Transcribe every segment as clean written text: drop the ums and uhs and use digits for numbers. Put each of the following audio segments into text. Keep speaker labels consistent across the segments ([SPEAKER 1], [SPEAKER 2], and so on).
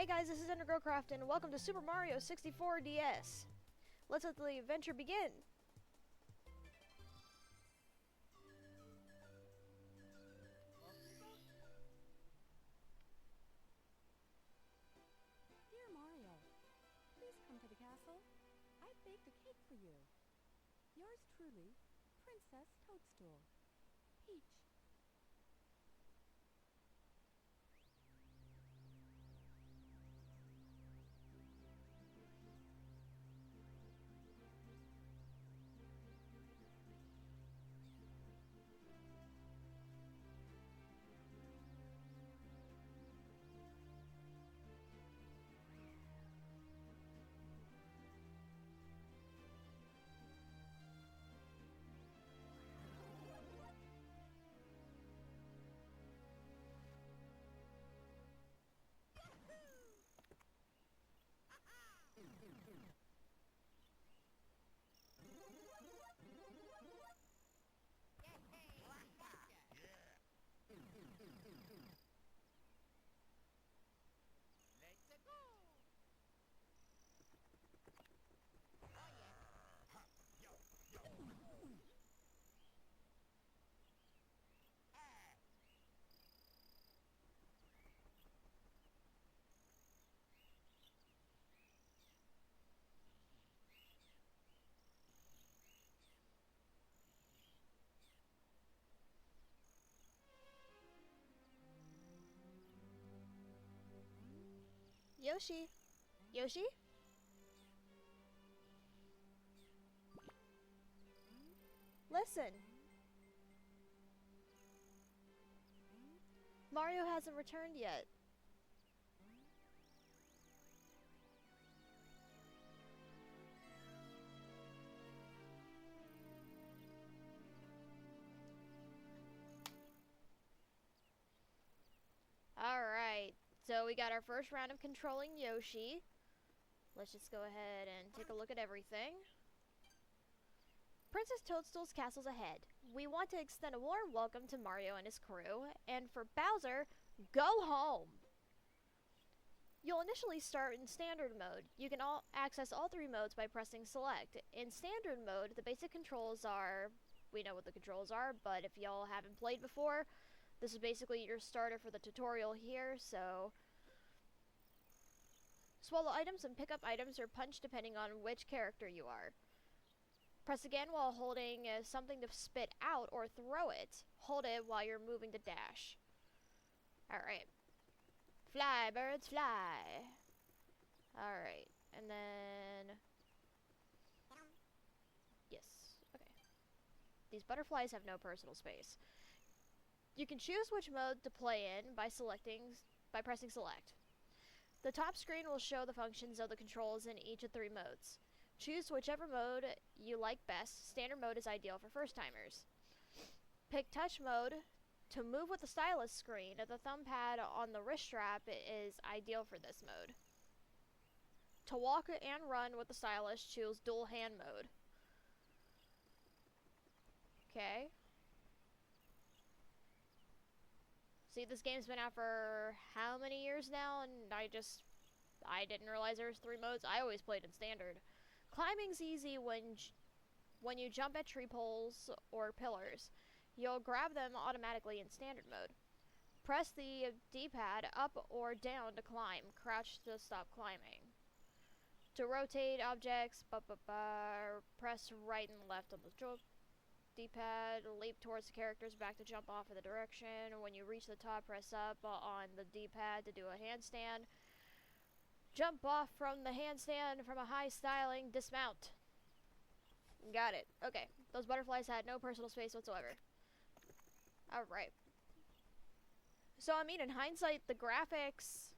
[SPEAKER 1] Hey guys, this is EnderGCraft and welcome to Super Mario 64 DS. Let's let the adventure begin.
[SPEAKER 2] Dear Mario, please come to the castle. I've baked a cake for you. Yours truly, Princess Toadstool. Peach.
[SPEAKER 1] Yoshi? Yoshi? Listen. Mario hasn't returned yet. Alright, so we got our first round of controlling Yoshi. Let's just go ahead and take a look at everything. Princess Toadstool's castle's ahead. We want to extend a warm welcome to Mario and his crew, and for Bowser, go home! You'll initially start in standard mode. You can access all three modes by pressing select. In standard mode, the basic controls are, we know what the controls are, but if y'all haven't played before, this is basically your starter for the tutorial here, so swallow items and pick up items or punch depending on which character you are. Press again while holding something to spit out or throw it. Hold it while you're moving to dash. Alright. Fly, birds, fly. Alright. And then... yes. Okay. These butterflies have no personal space. You can choose which mode to play in by pressing select. The top screen will show the functions of the controls in each of three modes. Choose whichever mode you like best. Standard mode is ideal for first-timers. Pick touch mode to move with the stylus screen. The thumb pad on the wrist strap is ideal for this mode. To walk and run with the stylus, choose dual hand mode. Okay. See, this game's been out for how many years now, and I didn't realize there was three modes. I always played in standard. Climbing's easy when you jump at tree poles or pillars. You'll grab them automatically in standard mode. Press the D-pad up or down to climb. Crouch to stop climbing. To rotate objects, press right and left on the D-pad. Leap towards the characters, back to jump off of the direction. When you reach the top, press up on the D-pad to do a handstand. Jump off from the handstand from a high styling, dismount. Got it. Okay. Those butterflies had no personal space whatsoever. Alright. So, I mean, in hindsight, the graphics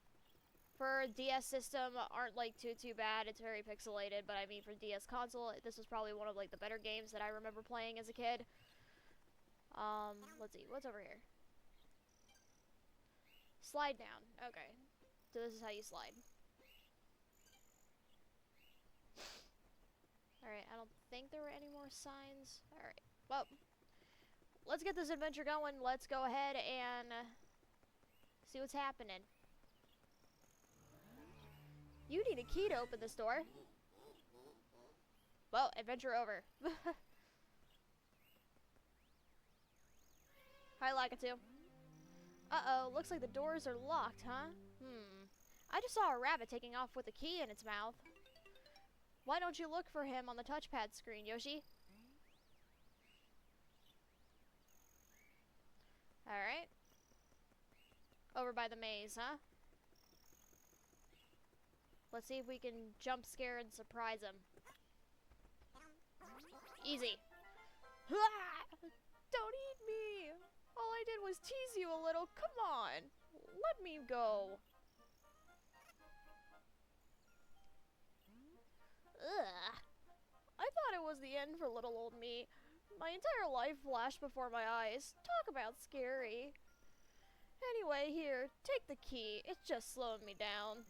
[SPEAKER 1] for a DS system aren't, like, too bad. It's very pixelated, but I mean, for DS console, this was probably one of, like, the better games that I remember playing as a kid. Let's see. What's over here? Slide down. Okay. So this is how you slide. Alright, I don't think there were any more signs. Alright, well, let's get this adventure going. Let's go ahead and see what's happening. You need a key to open this door. Well, adventure over. Hi, Lakitu. Uh-oh, looks like the doors are locked, huh? I just saw a rabbit taking off with a key in its mouth. Why don't you look for him on the touchpad screen, Yoshi? Alright. Over by the maze, huh? Let's see if we can jump scare and surprise him. Easy. Don't eat me! All I did was tease you a little. Come on! Let me go. Ugh. I thought it was the end for little old me. My entire life flashed before my eyes. Talk about scary. Anyway, here, take the key. It's just slowing me down.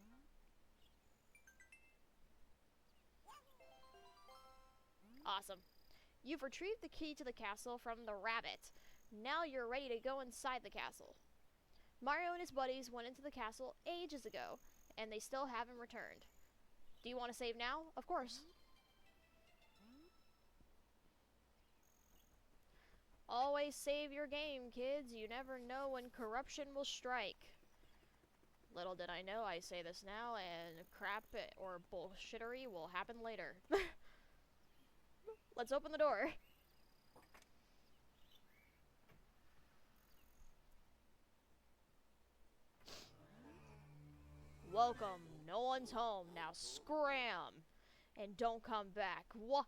[SPEAKER 1] Awesome. You've retrieved the key to the castle from the rabbit. Now you're ready to go inside the castle. Mario and his buddies went into the castle ages ago, and they still haven't returned. Do you want to save now? Of course. Always save your game, kids. You never know when corruption will strike. Little did I know, I say this now, and crap or bullshittery will happen later. Let's open the door. Welcome. No one's home. Now scram. And don't come back. Wahaha.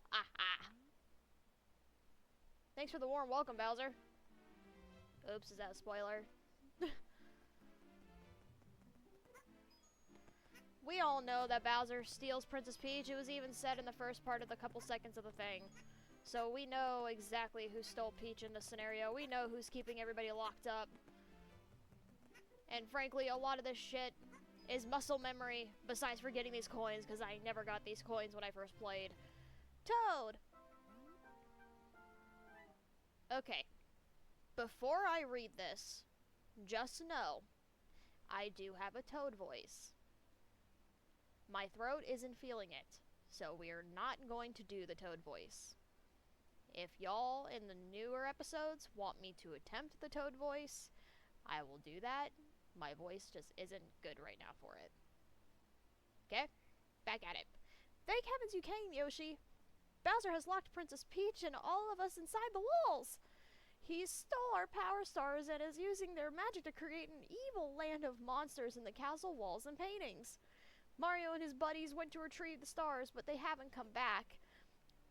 [SPEAKER 1] Thanks for the warm welcome, Bowser. Oops, is that a spoiler? We all know that Bowser steals Princess Peach. It was even said in the first part of the couple seconds of the thing. So we know exactly who stole Peach in this scenario. We know who's keeping everybody locked up. And frankly, a lot of this shit is muscle memory, besides for getting these coins, because I never got these coins when I first played. Toad! Okay. Before I read this, just know, I do have a Toad voice. My throat isn't feeling it, so we're not going to do the Toad voice. If y'all in the newer episodes want me to attempt the Toad voice, I will do that. My voice just isn't good right now for it. Okay? Back at it. Thank heavens you came, Yoshi! Bowser has locked Princess Peach and all of us inside the walls! He stole our power stars and is using their magic to create an evil land of monsters in the castle walls and paintings. Mario and his buddies went to retrieve the stars, but they haven't come back.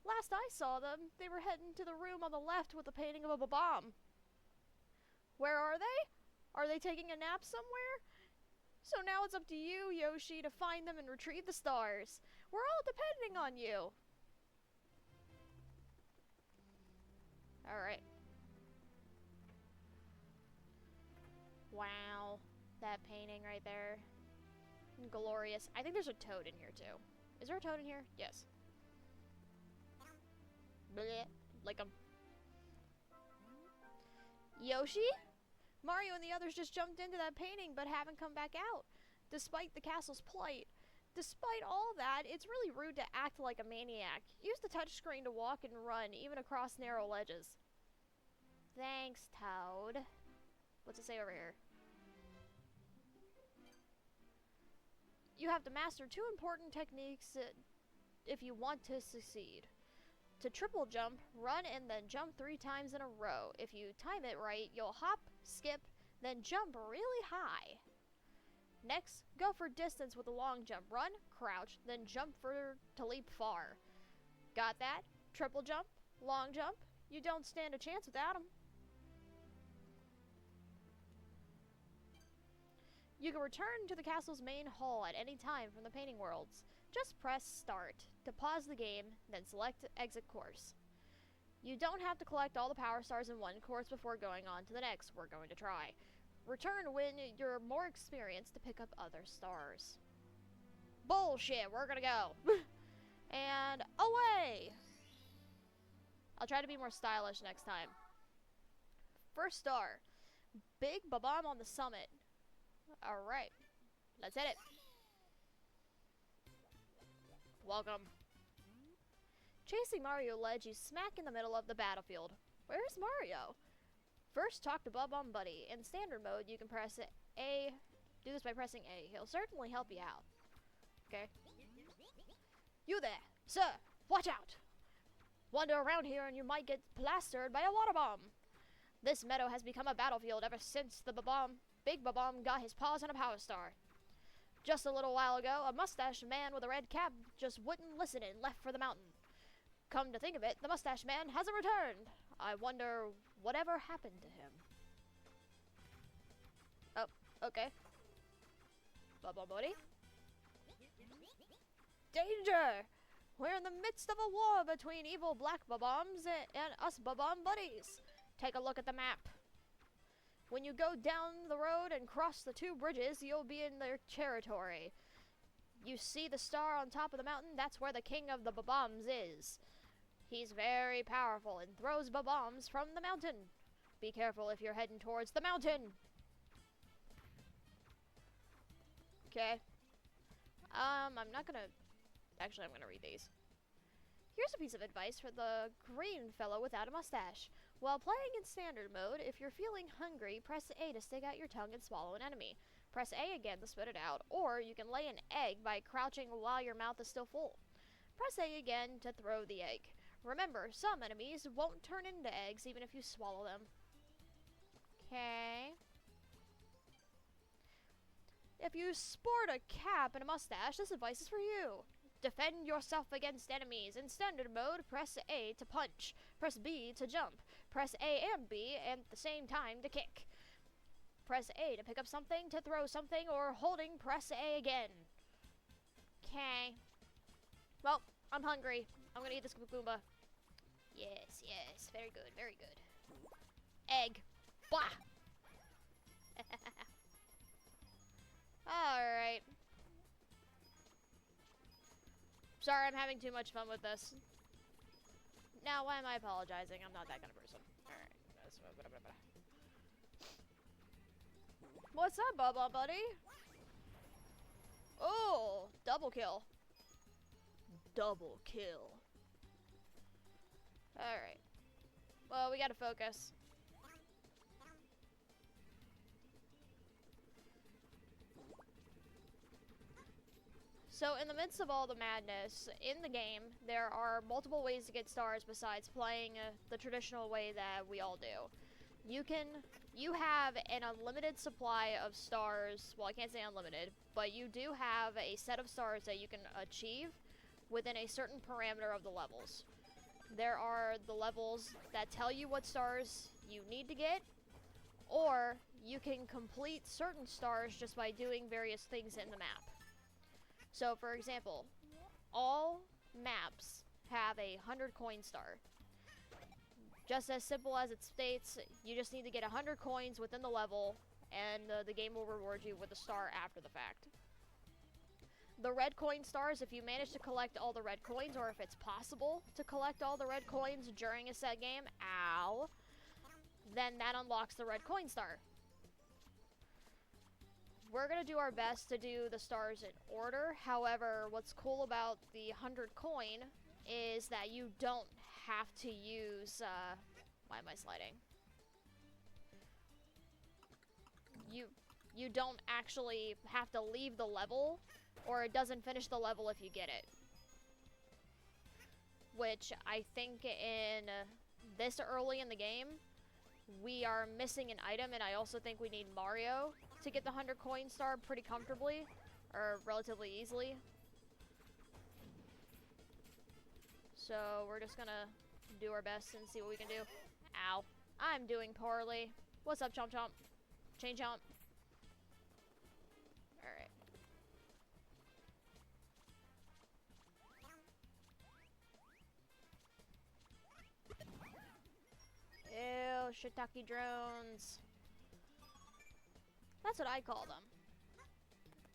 [SPEAKER 1] Last I saw them, they were heading to the room on the left with the painting of a bomb. Where are they? Are they taking a nap somewhere? So now it's up to you, Yoshi, to find them and retrieve the stars. We're all depending on you. Alright. Wow. That painting right there. Glorious. I think there's a toad in here, too. Is there a toad in here? Yes. Blech. Like Yoshi? Mario and the others just jumped into that painting but haven't come back out, despite the castle's plight. Despite all that, it's really rude to act like a maniac. Use the touchscreen to walk and run, even across narrow ledges. Thanks, Toad. What's it say over here? You have to master 2 important techniques if you want to succeed. To triple jump, run and then jump 3 times in a row. If you time it right, you'll hop, skip, then jump really high. Next, go for distance with a long jump. Run, crouch, then jump to leap far. Got that? Triple jump, long jump. You don't stand a chance without them. You can return to the castle's main hall at any time from the painting worlds. Just press start to pause the game, then select exit course. You don't have to collect all the power stars in one course before going on to the next. We're going to try. Return when you're more experienced to pick up other stars. Bullshit, we're gonna go. And away! I'll try to be more stylish next time. First star. Big Babam on the summit. Alright. Let's hit it. Welcome. Chasing Mario led you smack in the middle of the battlefield. Where's Mario? First, talk to Bob-omb Buddy. In standard mode, you can press A. Do this by pressing A. He'll certainly help you out. Okay. You there, sir! Watch out! Wander around here and you might get plastered by a water bomb. This meadow has become a battlefield ever since the Big Bob-omb got his paws on a power star. Just a little while ago, a mustached man with a red cap just wouldn't listen and left for the mountain. Come to think of it, the mustache man hasn't returned. I wonder whatever happened to him. Oh, okay. Bob-omb Buddy? Danger! We're in the midst of a war between evil black Bob-ombs and us Bob-omb Buddies. Take a look at the map. When you go down the road and cross the 2 bridges, you'll be in their territory. You see the star on top of the mountain? That's where the king of the Bob-ombs is. He's very powerful and throws Bob-ombs from the mountain. Be careful if you're heading towards the mountain. Okay. I'm not gonna... Actually, I'm gonna read these. Here's a piece of advice for the green fellow without a mustache. While playing in standard mode, if you're feeling hungry, press A to stick out your tongue and swallow an enemy. Press A again to spit it out, or you can lay an egg by crouching while your mouth is still full. Press A again to throw the egg. Remember, some enemies won't turn into eggs even if you swallow them. Okay. If you sport a cap and a mustache, this advice is for you. Defend yourself against enemies. In standard mode, press A to punch. Press B to jump. Press A and B at the same time to kick. Press A to pick up something, to throw something, or holding, press A again. Okay. Well, I'm hungry. I'm gonna eat this Goomba. Yes, yes. Very good, very good. Egg. Bah! Alright. Sorry, I'm having too much fun with this. Now, why am I apologizing? I'm not that kind of person. Alright. What's up, Bob-omb Buddy? Oh, double kill. Double kill. Alright. Well, we gotta focus. So, in the midst of all the madness, in the game, there are multiple ways to get stars besides playing the traditional way that we all do. You have an unlimited supply of stars, well, I can't say unlimited, but you do have a set of stars that you can achieve within a certain parameter of the levels. There are the levels that tell you what stars you need to get, or you can complete certain stars just by doing various things in the map. So, for example, all maps have a 100 coin star. Just as simple as it states, you just need to get 100 coins within the level, and the game will reward you with a star after the fact. The red coin stars, if you manage to collect all the red coins, or if it's possible to collect all the red coins during a set game, then that unlocks the red coin star. We're going to do our best to do the stars in order. However, what's cool about the 100 coin is that you don't have to use, why am I sliding? You don't actually have to leave the level, or it doesn't finish the level if you get it. Which I think in this early in the game, we are missing an item, and I also think we need Mario to get the 100 coin star pretty comfortably, or relatively easily. So we're just gonna do our best and see what we can do. Ow. I'm doing poorly. What's up, Chomp Chomp? Chain Chomp. Alright. Ew, shiitake drones. That's what I call them.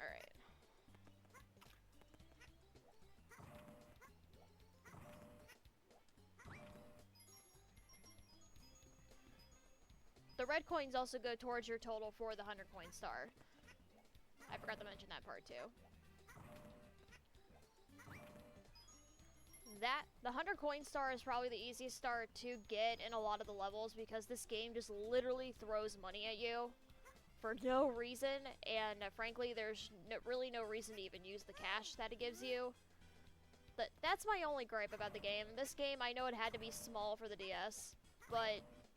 [SPEAKER 1] Alright. The red coins also go towards your total for the 100 coin star. I forgot to mention that part too. that, the 100 coin star is probably the easiest star to get in a lot of the levels because this game just literally throws money at you for no reason, and frankly, there's really no reason to even use the cash that it gives you. But that's my only gripe about the game. This game, I know it had to be small for the DS,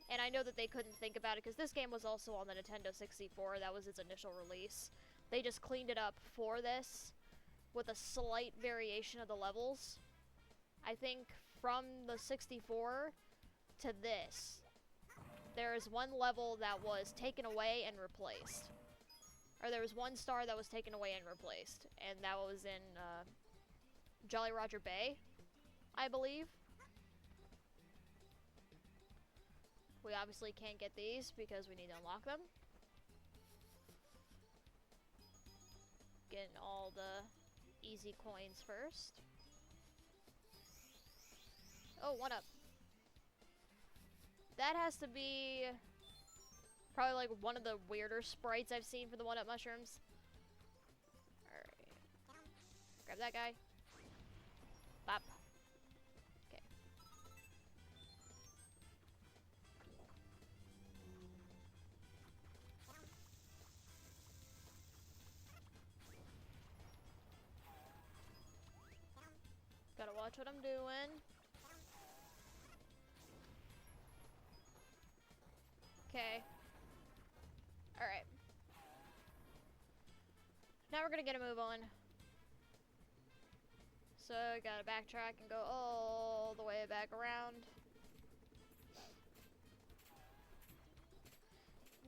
[SPEAKER 1] and I know that they couldn't think about it because this game was also on the Nintendo 64. That was its initial release. They just cleaned it up for this with a slight variation of the levels. I think from the 64 to this, there is one level that was taken away and replaced. Or there was one star that was taken away and replaced, and that was in Jolly Roger Bay, I believe. We obviously can't get these because we need to unlock them. Getting all the easy coins first. Oh, 1-up. That has to be probably like one of the weirder sprites I've seen for the 1-up mushrooms. Alright. Grab that guy. Bop. Okay. Gotta watch what I'm doing. Okay. Alright. Now we're gonna get a move on. So, gotta backtrack and go all the way back around.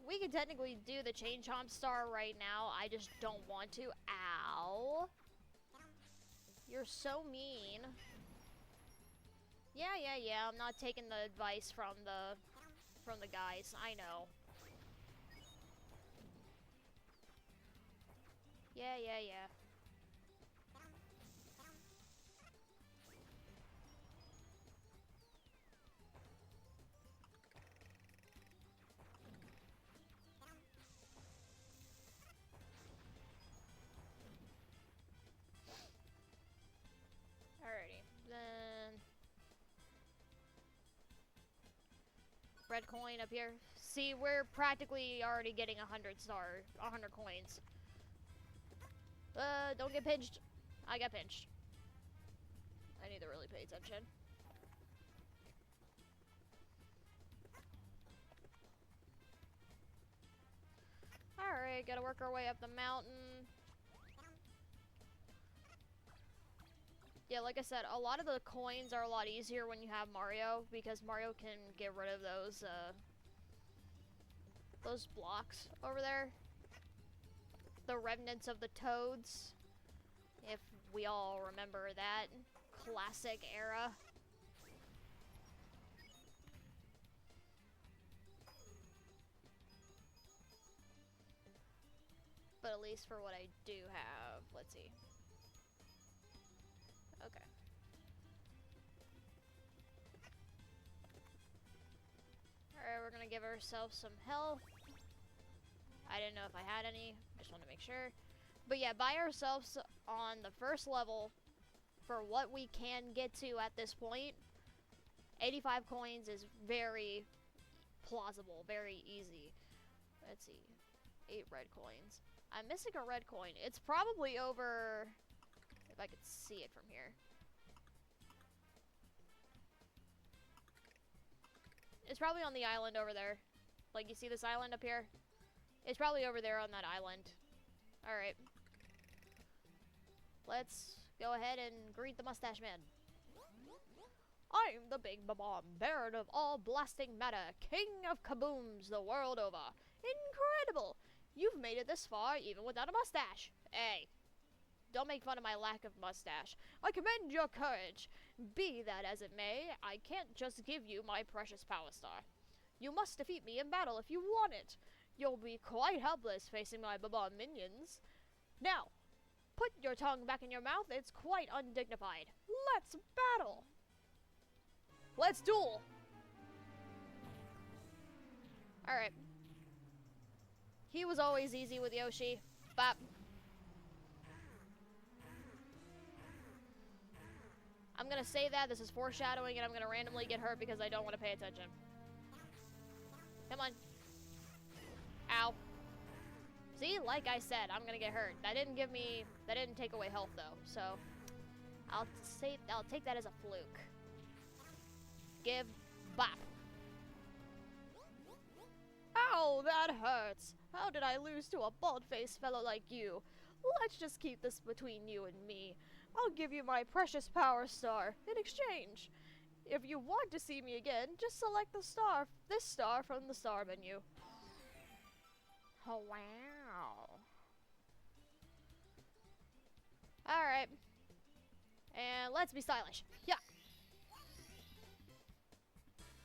[SPEAKER 1] We can technically do the Chain Chomp Star right now, I just don't want to. Ow. You're so mean. Yeah, I'm not taking the advice from the guys, I know. Yeah. Alrighty, then red coin up here. See, we're practically already getting 100 coins. Don't get pinched. I got pinched. I need to really pay attention. Alright, gotta work our way up the mountain. Yeah, like I said, a lot of the coins are a lot easier when you have Mario, because Mario can get rid of those blocks over there. The remnants of the toads, if we all remember that classic era. But at least for what I do have, let's see. Okay. Alright, we're gonna give ourselves some health. I didn't know if I had any, just want to make sure. But yeah, by ourselves on the first level, for what we can get to at this point, 85 coins is very plausible, very easy. Let's see, 8 red coins. I'm missing a red coin. It's probably over, if I could see it from here. It's probably on the island over there. Like, you see this island up here? It's probably over there on that island. Alright. Let's go ahead and greet the mustache man. I'm the Big Bomb, Baron of all blasting matter, King of kabooms the world over. Incredible! You've made it this far even without a mustache. Hey, don't make fun of my lack of mustache. I commend your courage. Be that as it may, I can't just give you my precious power star. You must defeat me in battle if you want it. You'll be quite helpless facing my Baba minions. Now, put your tongue back in your mouth. It's quite undignified. Let's battle. Let's duel. Alright. He was always easy with Yoshi. Bop. I'm gonna say that. This is foreshadowing, and I'm gonna randomly get hurt because I don't want to pay attention. Come on. Ow. See, like I said, I'm gonna get hurt. That didn't take away health though, so I'll take that as a fluke. Give bop. Ow, that hurts. How did I lose to a bald-faced fellow like you? Let's just keep this between you and me. I'll give you my precious power star in exchange. If you want to see me again, just select this star from the star menu. Oh, wow. Alright. And let's be stylish. Yeah.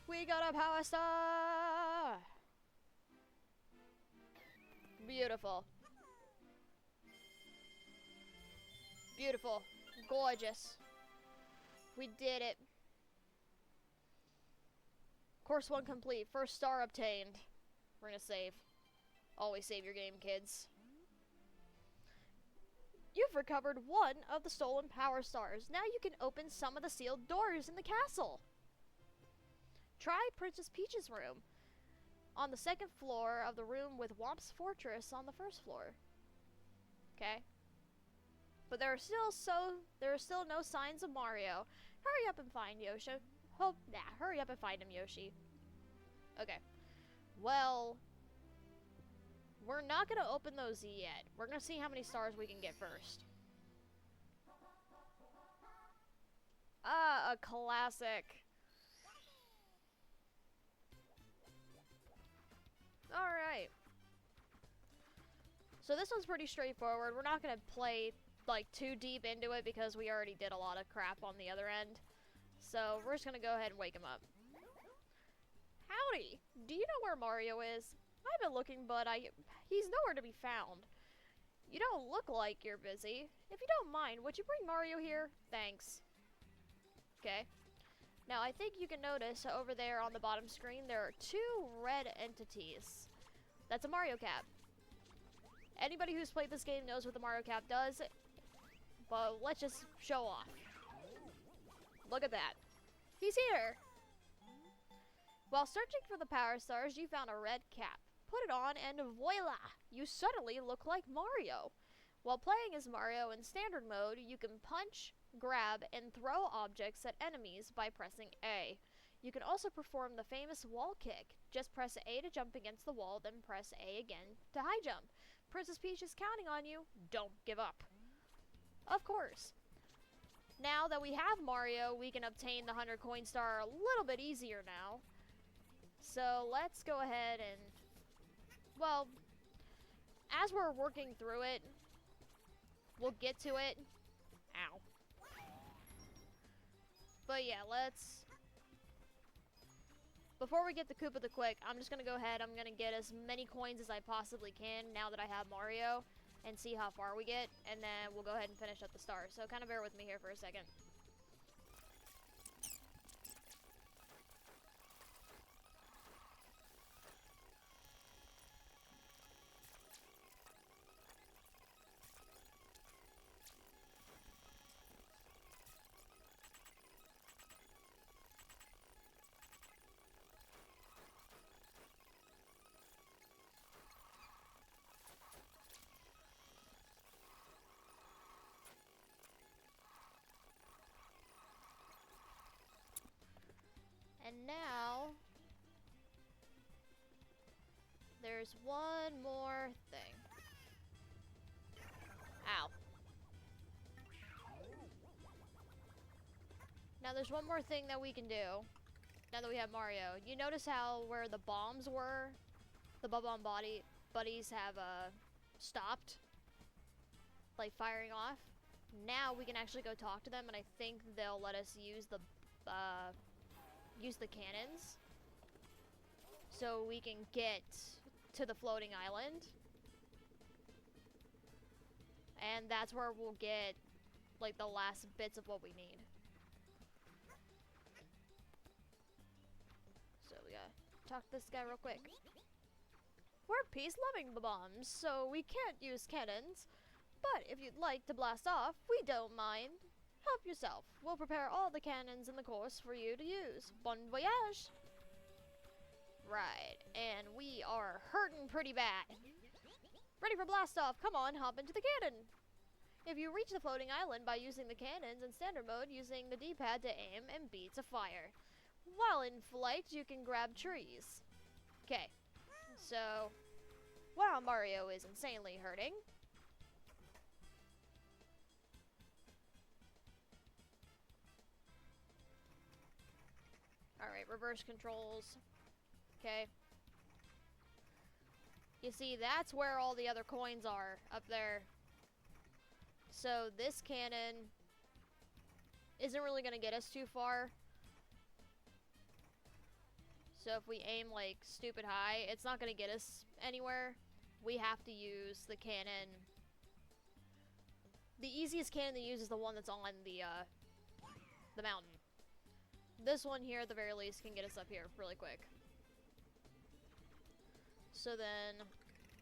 [SPEAKER 1] We got a power star. Beautiful. Beautiful. Gorgeous. We did it. Course 1 complete. First star obtained. We're gonna save. Always save your game, kids. You've recovered one of the stolen power stars. Now you can open some of the sealed doors in the castle. Try Princess Peach's room. On the 2nd floor of the room with Womp's Fortress on the 1st floor. Okay. But there are still no signs of Mario. Hurry up and find Yoshi. Hurry up and find him, Yoshi. Okay. Well, we're not gonna open those yet. We're gonna see how many stars we can get first. Ah, a classic. Alright. So this one's pretty straightforward. We're not gonna play like too deep into it because we already did a lot of crap on the other end. So we're just gonna go ahead and wake him up. Howdy! Do you know where Mario is? I've been looking, but he's nowhere to be found. You don't look like you're busy. If you don't mind, would you bring Mario here? Thanks. Okay. Now, I think you can notice over there on the bottom screen, there are 2 red entities. That's a Mario Cap. Anybody who's played this game knows what the Mario Cap does, but let's just show off. Look at that. He's here! While searching for the power stars, you found a red cap. Put it on and voila! You suddenly look like Mario. While playing as Mario in standard mode, you can punch, grab, and throw objects at enemies by pressing A. You can also perform the famous wall kick. Just press A to jump against the wall, then press A again to high jump. Princess Peach is counting on you. Don't give up. Of course. Now that we have Mario, we can obtain the 100 coin star a little bit easier now. So let's go ahead and, well, as we're working through it, we'll get to it. Ow. But yeah, before we get the Koopa the Quick, I'm just gonna go ahead, I'm gonna get as many coins as I possibly can now that I have Mario, and see how far we get, and then we'll go ahead and finish up the stars. So kind of bear with me here for a second. And now, there's one more thing. Ow. Now there's one more thing that we can do, now that we have Mario. You notice how where the bombs were, the Bub-Bomb buddies have stopped, like firing off. Now we can actually go talk to them, and I think they'll let us use the cannons, so we can get to the floating island, and that's where we'll get like the last bits of what we need. So we gotta talk to this guy real quick. We're peace-loving bombs, so we can't use cannons, but if you'd like to blast off, we don't mind. Help yourself. We'll prepare all the cannons in the course for you to use. Bon voyage! Right, and we are hurting pretty bad. Ready for blast off. Come on, hop into the cannon. If you reach the floating island by using the cannons in standard mode, using the D-pad to aim and beat to fire. While in flight, you can grab trees. Okay, so while Mario is insanely hurting, alright, reverse controls. Okay. You see, that's where all the other coins are, up there. So this cannon isn't really going to get us too far. So if we aim like stupid high, it's not going to get us anywhere. We have to use the cannon. The easiest cannon to use is the one that's on the mountain. This one here, at the very least, can get us up here really quick. So then,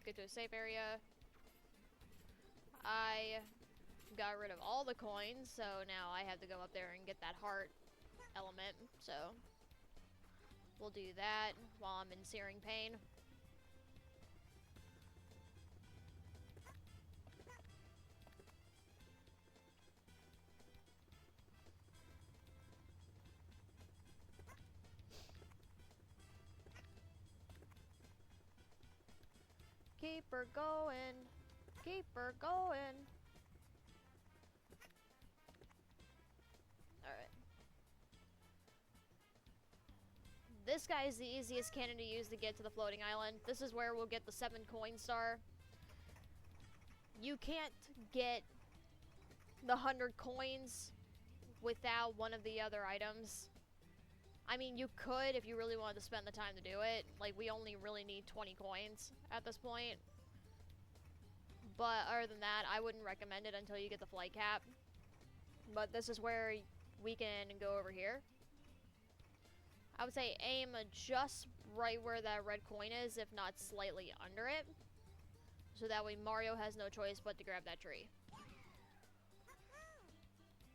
[SPEAKER 1] get to a safe area. I got rid of all the coins, so now I have to go up there and get that heart element. So we'll do that while I'm in searing pain. Keep her going. Keep her going. Alright. This guy is the easiest cannon to use to get to the floating island. This is where we'll get the 7 coin star. You can't get the 100 coins without one of the other items. I mean, you could if you really wanted to spend the time to do it. Like, we only really need 20 coins at this point. But other than that, I wouldn't recommend it until you get the flight cap. But this is where we can go over here. I would say aim just right where that red coin is, if not slightly under it. So that way Mario has no choice but to grab that tree.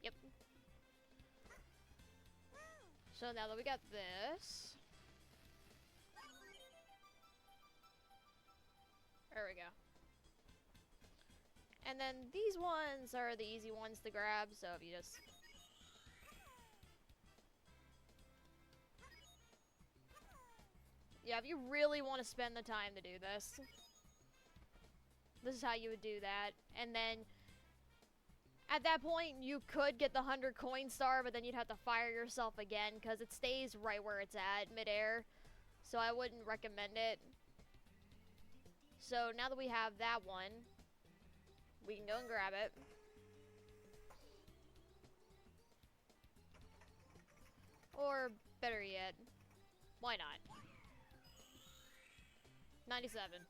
[SPEAKER 1] Yep. So now that we got this, there we go. And then these ones are the easy ones to grab, so if you just... Yeah, if you really want to spend the time to do this, this is how you would do that. And then, at that point, you could get the 100 coin star, but then you'd have to fire yourself again, because it stays right where it's at, midair. So I wouldn't recommend it. So now that we have that one, we can go and grab it. Or, better yet, why not? 97.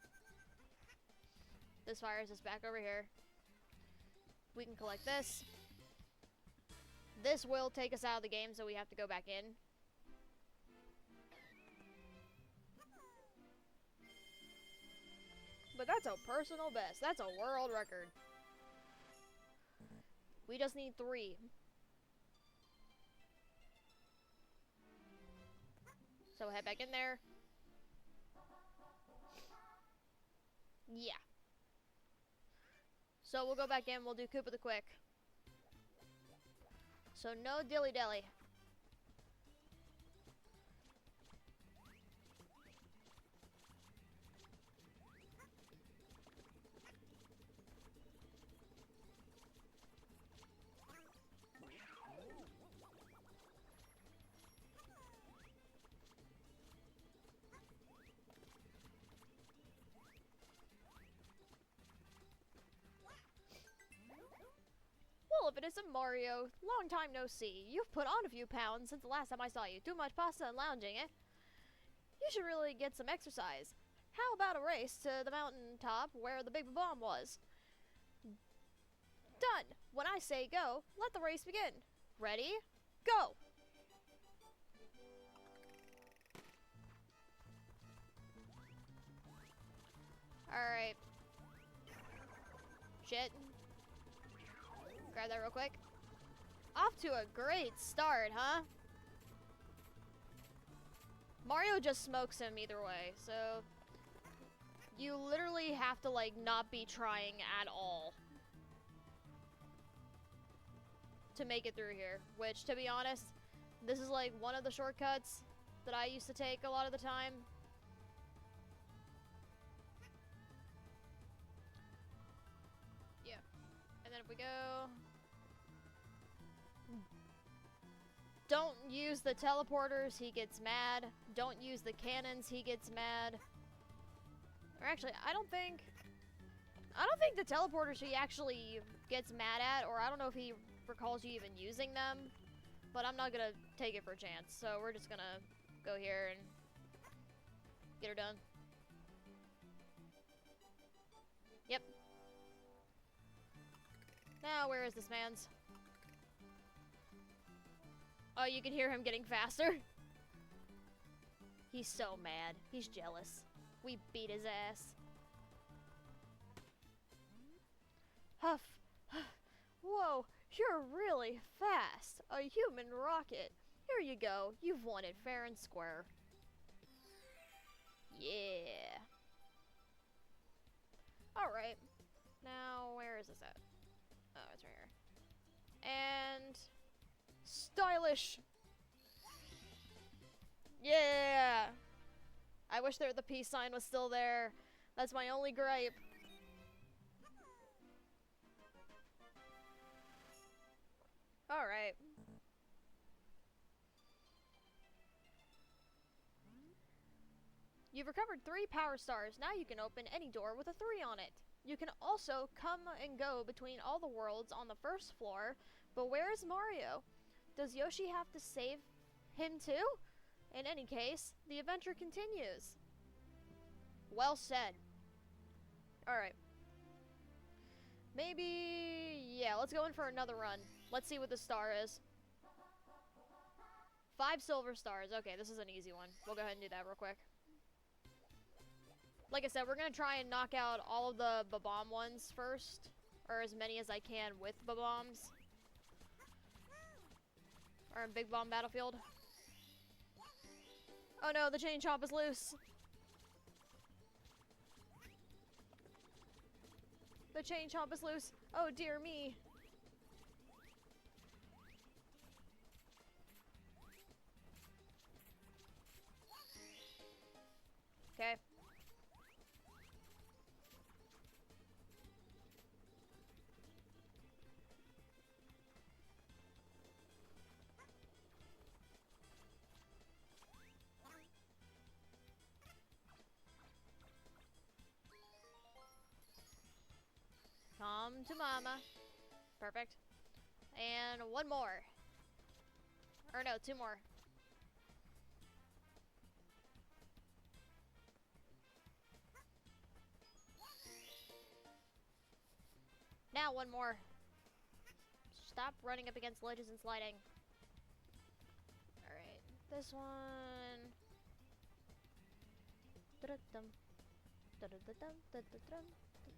[SPEAKER 1] This fires us back over here. We can collect this. This will take us out of the game, so we have to go back in. But that's a personal best. That's a world record. We just need 3. So head back in there. Yeah. So we'll go back in, we'll do Koopa the Quick. So no dilly-dally. Well, if it isn't Mario, long time no see. You've put on a few pounds since the last time I saw you. Too much pasta and lounging, eh? You should really get some exercise. How about a race to the mountain top where the big bomb was? Done. When I say go, let the race begin. Ready? Go! Alright. Shit. Grab that real quick. off to a great start, huh? Mario just smokes him either way, so you literally have to, like, not be trying at all to make it through here, which, to be honest, this is, like, one of the shortcuts that I used to take a lot of the time. Yeah. And then if we go... Don't use the teleporters, he gets mad. Don't use the cannons, he gets mad. Or actually, I don't think the teleporters he actually gets mad at, or I don't know if he recalls you even using them. But I'm not gonna take it for a chance, so we're just gonna go here and get her done. Yep. Now, where is this man's? Oh, you can hear him getting faster. He's so mad. He's jealous. We beat his ass. Huff. Whoa, you're really fast. A human rocket. Here you go. You've won it fair and square. Yeah. Alright. Now, where is this at? Oh, it's right here. And... stylish! Yeah! I wish the peace sign was still there. That's my only gripe. Alright. You've recovered 3 power stars. Now you can open any door with a 3 on it. You can also come and go between all the worlds on the first floor. But where is Mario? Does Yoshi have to save him too? In any case, the adventure continues. Well said. Alright. Maybe... yeah, let's go in for another run. Let's see what the star is. 5 silver stars. Okay, this is an easy one. We'll go ahead and do that real quick. Like I said, we're going to try and knock out all of the bomb ones first. Or as many as I can with bombs. Or in Big Bomb Battlefield. Oh no, the chain chomp is loose. The chain chomp is loose. Oh dear me. Okay. Come to mama. Perfect. And one more. Or no, 2 more. Now one more. Stop running up against ledges and sliding. Alright, this one. Da-da-dum. Da-da-da-dum. Da-da-dum.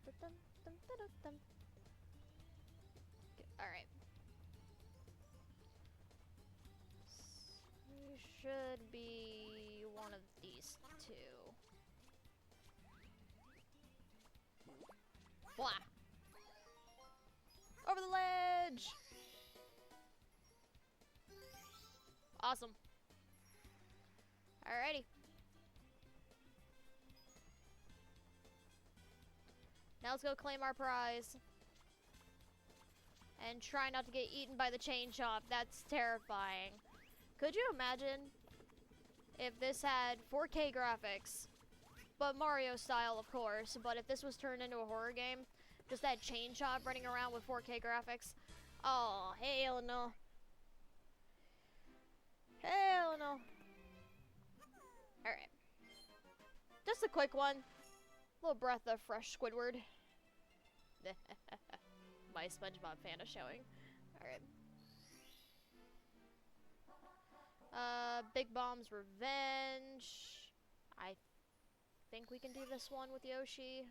[SPEAKER 1] Da-da-dum. Da-da-dum. Alright. We should be one of these 2. Blah! Over the ledge! Awesome. Alrighty. Now let's go claim our prize. And try not to get eaten by the chain chomp. That's terrifying. Could you imagine if this had 4K graphics, but Mario style, of course, but if this was turned into a horror game, just that chain chomp running around with 4K graphics? Oh, hell no. Hell no. Alright. Just a quick one. Little breath of fresh Squidward. My SpongeBob fan is showing. Alright. Big Bomb's Revenge. I think we can do this one with Yoshi.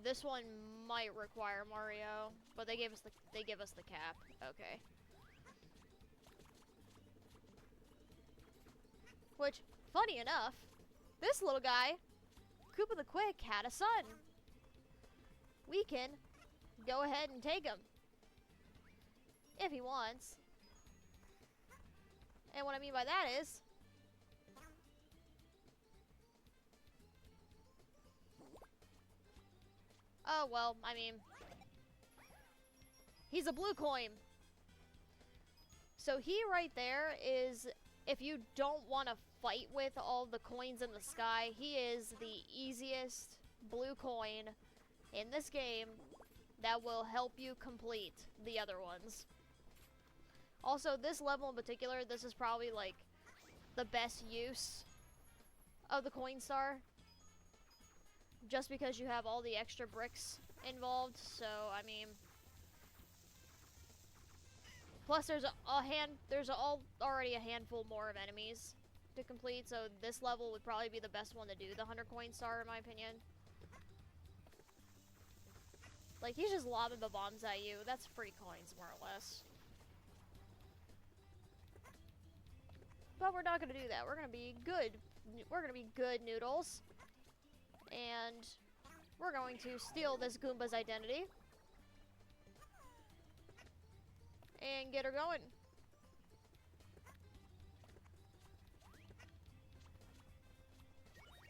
[SPEAKER 1] This one might require Mario, but they give us the cap. Okay. Which, funny enough, this little guy, Koopa the Quick, had a son. We can go ahead and take him if he wants. And what I mean by that is, oh well, I mean, he's a blue coin. So he right there is, if you don't want to fight with all the coins in the sky, he is the easiest blue coin in this game that will help you complete the other ones. Also, this level in particular, this is probably like the best use of the coin star, just because you have all the extra bricks involved. So I mean, plus there's already a handful more of enemies to complete, so this level would probably be the best one to do the 100 coin star in my opinion. Like, he's just lobbing the bombs at you. That's free coins, more or less. But we're not gonna do that. We're gonna be good. We're gonna be good noodles. And we're going to steal this Goomba's identity. And get her going.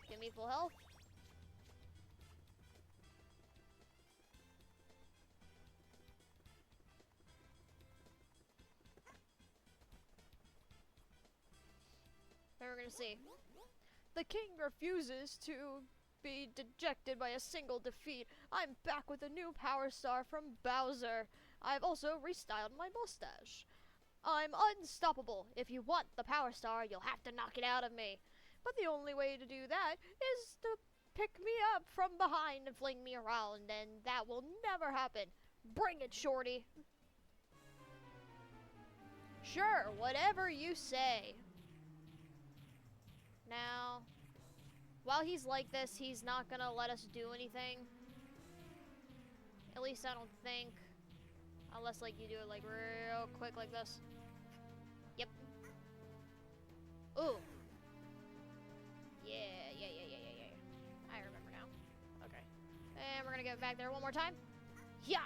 [SPEAKER 1] Give me full health. Then we're gonna see. The king refuses to be dejected by a single defeat. I'm back with a new power star from Bowser. I've also restyled my mustache. I'm unstoppable. If you want the power star, you'll have to knock it out of me. But the only way to do that is to pick me up from behind and fling me around, and that will never happen. Bring it, shorty. Sure, whatever you say. Now, while he's like this, he's not gonna let us do anything. At least I don't think. Unless, like, you do it, like, real quick like this. Yep. Ooh. Yeah. I remember now. Okay. And we're gonna get back there one more time. Yeah!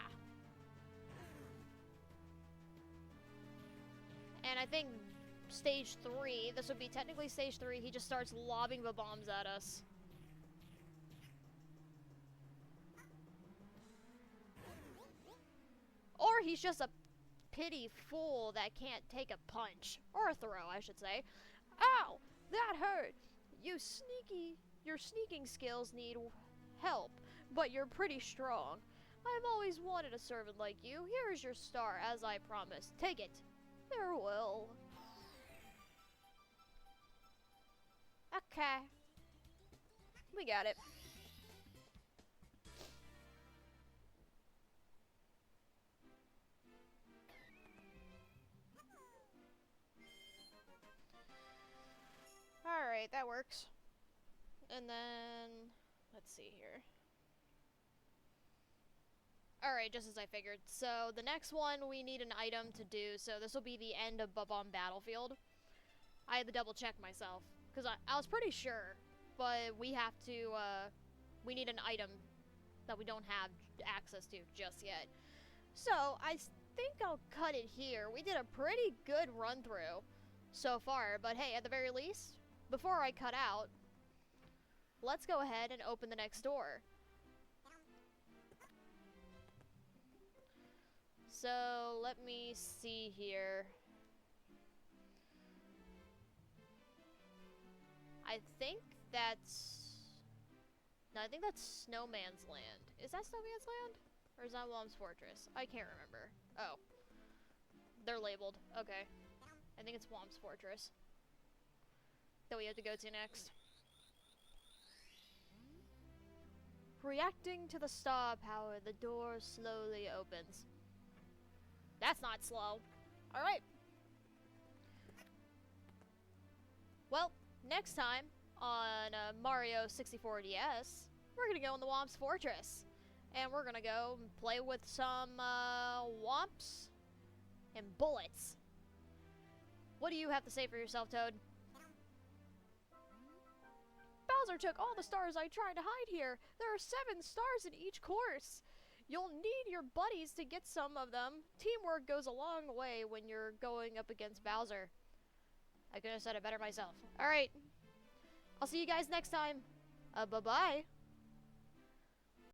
[SPEAKER 1] And I think stage 3, this would be technically stage 3, he just starts lobbing the bombs at us. Or he's just a pity fool that can't take a punch. Or a throw, I should say. Ow! That hurt! Your sneaking skills need help, but you're pretty strong. I've always wanted a servant like you. Here is your star, as I promised. Take it. Farewell. Okay. We got it. Alright, that works. And then, let's see here. Alright, just as I figured. So, the next one we need an item to do, so this will be the end of Bob-omb Battlefield. I had to double check myself, because I was pretty sure, but we have to, we need an item that we don't have access to just yet. So, I think I'll cut it here. We did a pretty good run-through so far, but hey, at the very least, before I cut out, let's go ahead and open the next door. So, let me see here. I think that's... No, I think that's Snowman's Land. Is that Snowman's Land? Or is that Womb's Fortress? I can't remember. Oh. They're labeled. Okay. I think it's Womb's Fortress that we have to go to next. Reacting to the star power, the door slowly opens. That's not slow. Alright. Well, next time on Mario 64 DS, we're gonna go in the Womp's Fortress. And we're gonna go play with some Womps and bullets. What do you have to say for yourself, Toad? Bowser took all the stars I tried to hide here. There are 7 stars in each course. You'll need your buddies to get some of them. Teamwork goes a long way when you're going up against Bowser. I could have said it better myself. Alright. I'll see you guys next time. Bye-bye.